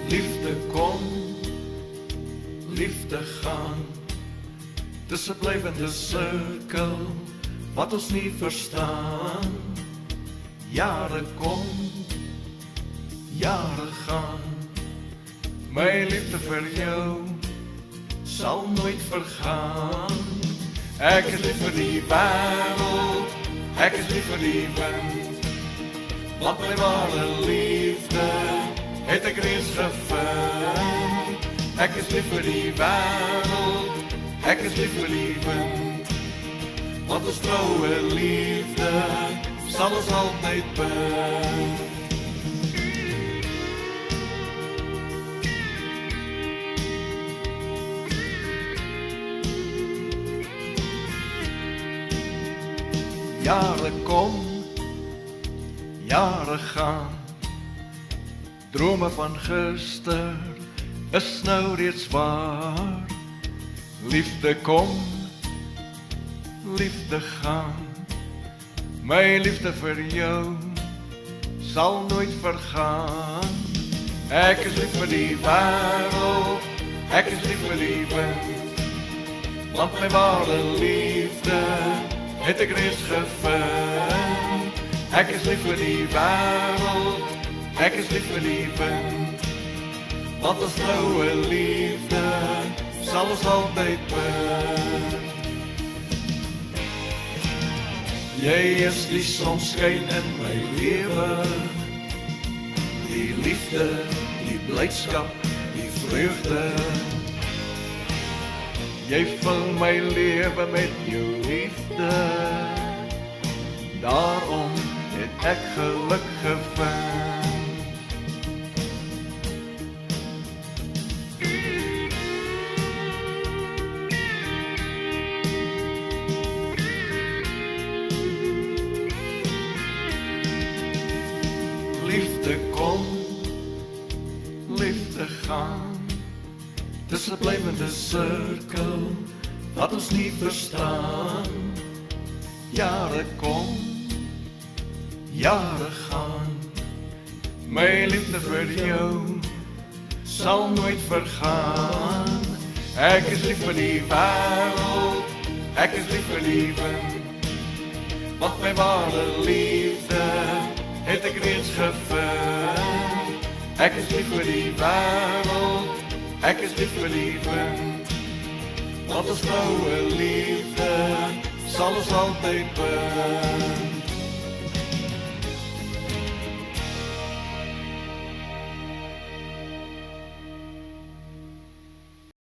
Liefde kom, liefde gaan. Dis 'n blywende sirkel wat ons nie verstaan. Jare kom, jare gaan. My liefde vir jou sal nooit vergaan. Ek is lief vir die wêreld, ek is lief vir die wind. Want my ware liefde het ek reeds gevind. Ek is lief vir die wêreld, ek is lief vir die wind. Want ons troue liefde sal ons altyd bind. Jare kom, jare gaan. Drome van gister is nou reeds waar. Liefde kom, liefde gaan. My liefde vir jou sal nooit vergaan. Ek is lief vir die wêreld, ek is lief vir die wind. Want my ware liefde het ek reeds gevind. Ek is lief vir die wêreld, ek is lief vir die wind. Want ons troue liefde sal ons altyd bind. Jy is die sonskyn in my lewe, die liefde, die blydskap, die vreugde. Jy vul my lewe met jou liefde, daarom het ek geluk gevind. Liefde kom, liefde gaan. Dis 'n blywende sirkel wat ons nie verstaan. Jare kom, jare gaan. My liefde vir jou sal nooit vergaan. Ek is lief vir die wêreld, ek is lief vir die wind. Want my ware liefde het ek reeds gevind. Ek is lief vir die wêreld, ek is lief vir die wind. Want ons troue liefde sal ons altyd bind.